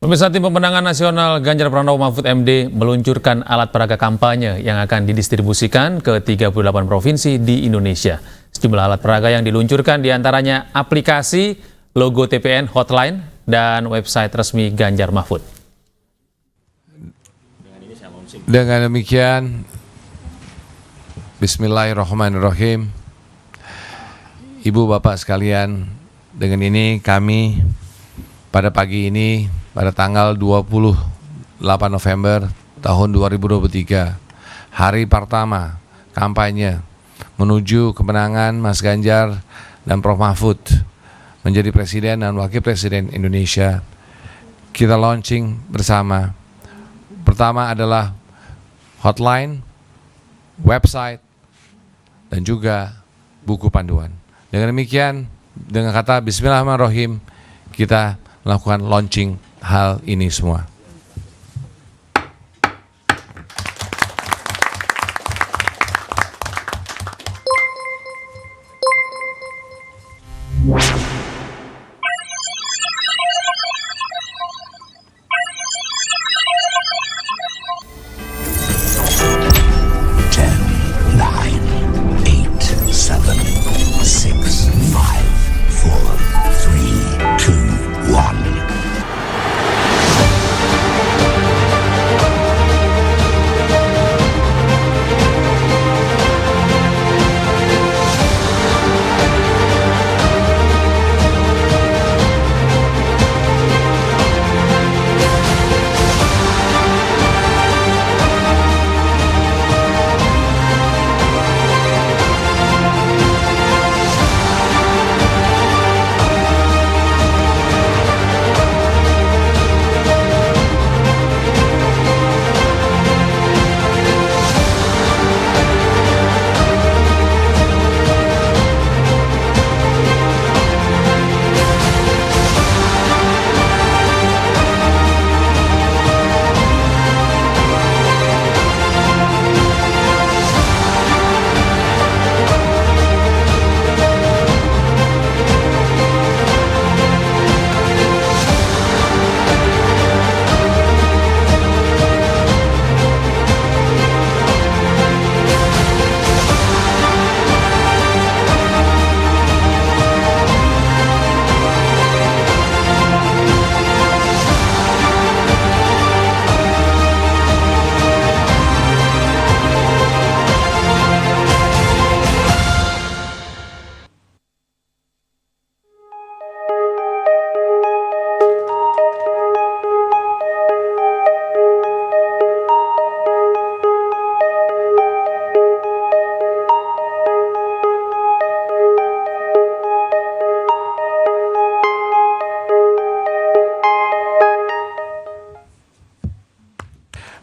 Pemirsa, Tim Pemenangan Nasional Ganjar Pranowo Mahfud MD meluncurkan alat peraga kampanye yang akan didistribusikan ke 38 provinsi di Indonesia. Sejumlah alat peraga yang diluncurkan diantaranya aplikasi, logo TPN, hotline, dan website resmi Ganjar Mahfud. Dengan demikian, Bismillahirrahmanirrahim. Ibu bapak sekalian, dengan ini kami pada pagi ini pada tanggal 28 November tahun 2023, hari pertama kampanye menuju kemenangan Mas Ganjar dan Prof Mahfud menjadi Presiden dan Wakil Presiden Indonesia, kita launching bersama. Pertama adalah hotline, website, dan juga buku panduan. Dengan demikian, dengan kata Bismillahirrahmanirrahim, kita melakukan launching hal ini semua.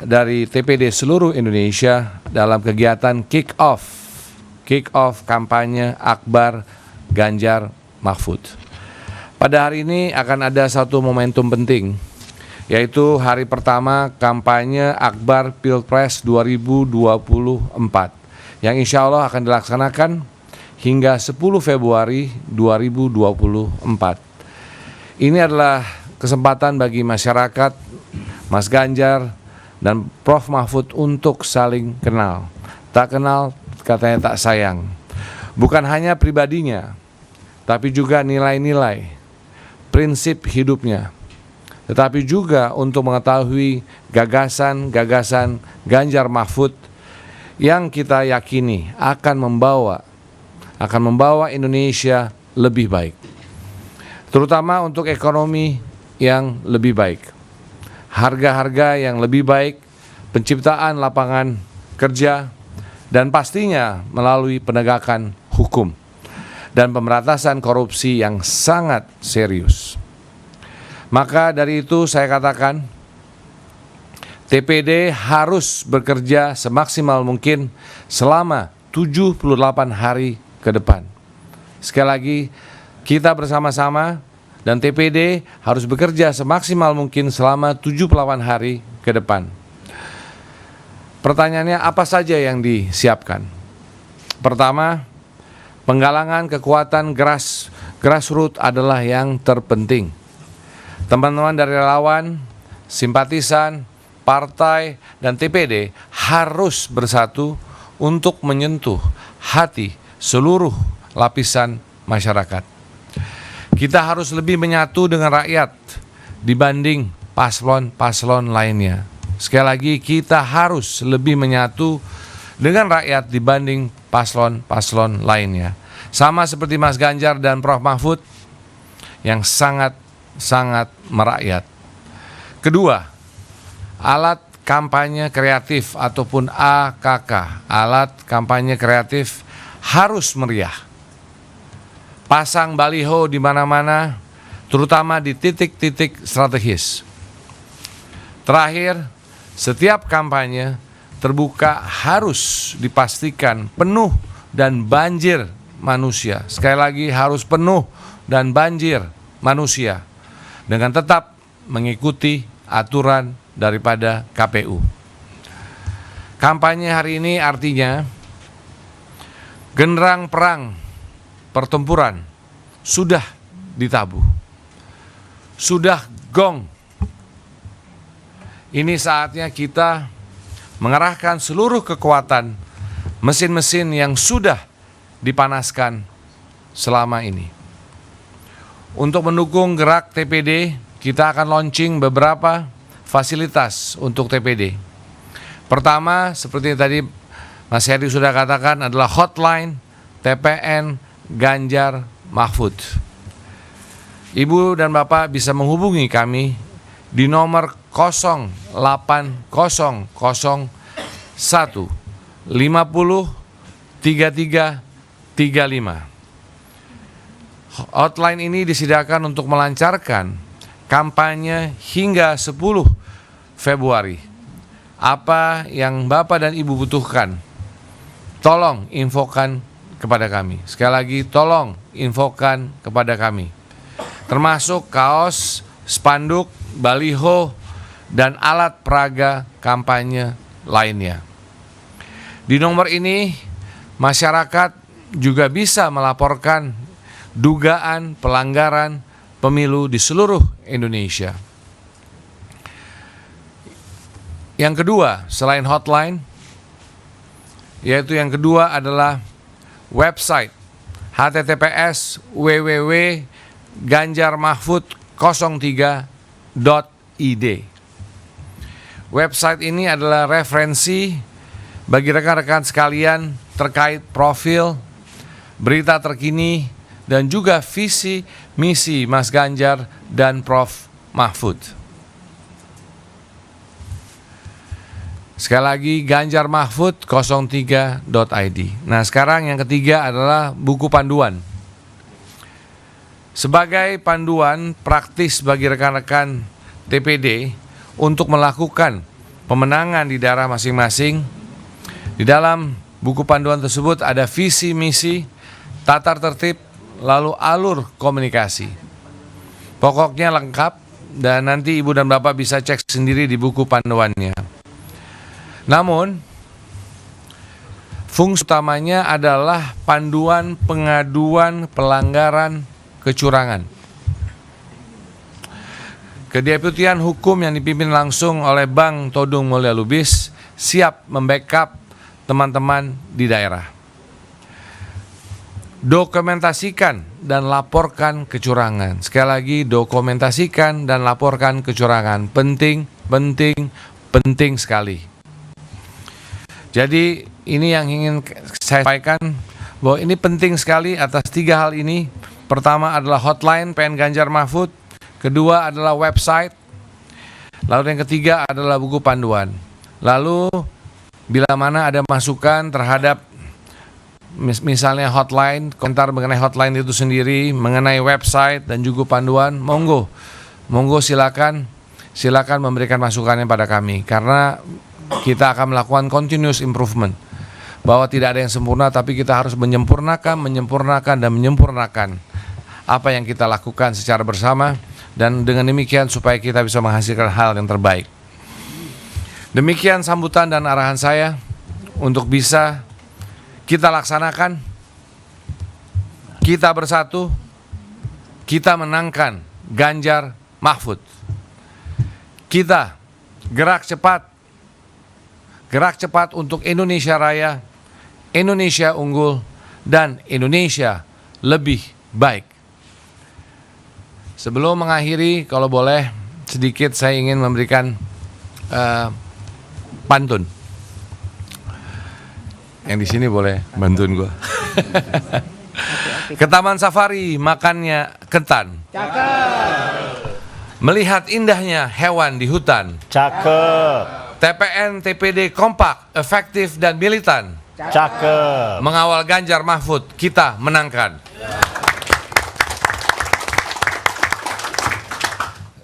Dari TPD seluruh Indonesia dalam kegiatan kick off kampanye Akbar Ganjar Mahfud. Pada hari ini akan ada satu momentum penting, yaitu hari pertama kampanye Akbar Pilpres 2024 yang insya Allah akan dilaksanakan hingga 10 Februari 2024. Ini adalah kesempatan bagi masyarakat, Mas Ganjar, dan Prof Mahfud untuk saling kenal. Tak kenal katanya tak sayang. Bukan hanya pribadinya, tapi juga nilai-nilai, prinsip hidupnya. Tetapi juga untuk mengetahui gagasan-gagasan Ganjar Mahfud yang kita yakini akan membawa Indonesia lebih baik. Terutama untuk ekonomi yang lebih baik, harga-harga yang lebih baik, penciptaan lapangan kerja, dan pastinya melalui penegakan hukum dan pemberantasan korupsi yang sangat serius. Maka dari itu saya katakan, TPD harus bekerja semaksimal mungkin selama 78 hari ke depan. Sekali lagi, kita bersama-sama dan TPD harus bekerja semaksimal mungkin selama 78 hari ke depan. Pertanyaannya, apa saja yang disiapkan? Pertama, penggalangan kekuatan grassroots adalah yang terpenting. Teman-teman dari relawan, simpatisan, partai, dan TPD harus bersatu untuk menyentuh hati seluruh lapisan masyarakat. Kita harus lebih menyatu dengan rakyat dibanding paslon-paslon lainnya. Sekali lagi, kita harus lebih menyatu dengan rakyat dibanding paslon-paslon lainnya. Sama seperti Mas Ganjar dan Prof. Mahfud yang sangat merakyat. Kedua, alat kampanye kreatif ataupun AKK, alat kampanye kreatif harus meriah. Pasang baliho di mana-mana, terutama di titik-titik strategis. Terakhir, setiap kampanye terbuka harus dipastikan penuh dan banjir manusia. Sekali lagi, harus penuh dan banjir manusia dengan tetap mengikuti aturan daripada KPU. Kampanye hari ini artinya genderang perang pertempuran sudah ditabuh. Sudah gong. Ini saatnya kita mengerahkan seluruh kekuatan mesin-mesin yang sudah dipanaskan selama ini. Untuk mendukung gerak TPD, kita akan launching beberapa fasilitas untuk TPD. Pertama, seperti tadi Mas Heri sudah katakan, adalah hotline TPN Ganjar Mahfud. Ibu dan Bapak bisa menghubungi kami di nomor 0800 1 50 33 35. Hotline ini disediakan untuk melancarkan kampanye hingga 10 Februari. Apa yang Bapak dan Ibu butuhkan, tolong infokan kepada kami. Sekali lagi, tolong infokan kepada kami. Termasuk kaos, spanduk, baliho, dan alat peraga kampanye lainnya. Di nomor ini, masyarakat juga bisa melaporkan dugaan pelanggaran pemilu di seluruh Indonesia. Yang kedua, selain hotline, yaitu yang kedua adalah website https://www.ganjarmahfud03.id. Website ini adalah referensi bagi rekan-rekan sekalian terkait profil, berita terkini, dan juga visi misi Mas Ganjar dan Prof. Mahfud. Sekali lagi, ganjarmahfud03.id. Nah, sekarang yang ketiga adalah buku panduan. Sebagai panduan praktis bagi rekan-rekan TPD untuk melakukan pemenangan di daerah masing-masing, di dalam buku panduan tersebut ada visi misi, tata tertib, lalu alur komunikasi. Pokoknya lengkap dan nanti Ibu dan Bapak bisa cek sendiri di buku panduannya. Namun, fungsi utamanya adalah panduan pengaduan pelanggaran kecurangan. Kedeputian Hukum yang dipimpin langsung oleh Bang Todung Mulya Lubis siap membackup teman-teman di daerah. Dokumentasikan dan laporkan kecurangan. Sekali lagi, dokumentasikan dan laporkan kecurangan. Penting sekali. Jadi ini yang ingin saya sampaikan, bahwa ini penting sekali atas 3 hal ini. Pertama adalah hotline PN Ganjar Mahfud, kedua adalah website, lalu yang ketiga adalah buku panduan. Lalu bila mana ada masukan terhadap misalnya hotline, komentar mengenai hotline itu sendiri, mengenai website dan juga panduan, monggo silakan memberikan masukannya pada kami, karena kita akan melakukan continuous improvement, bahwa tidak ada yang sempurna, tapi kita harus menyempurnakan apa yang kita lakukan secara bersama, dan dengan demikian supaya kita bisa menghasilkan hal yang terbaik. Demikian sambutan dan arahan saya untuk bisa kita laksanakan, kita bersatu, kita menangkan Ganjar Mahfud. Kita gerak cepat untuk Indonesia Raya, Indonesia unggul, dan Indonesia lebih baik. Sebelum mengakhiri, kalau boleh sedikit saya ingin memberikan pantun. Yang di sini boleh bantuin gue. Ke taman safari makannya ketan. Melihat indahnya hewan di hutan. Cakep. TPN TPD kompak, efektif dan militan. Cakep. Mengawal Ganjar Mahfud, kita menangkan.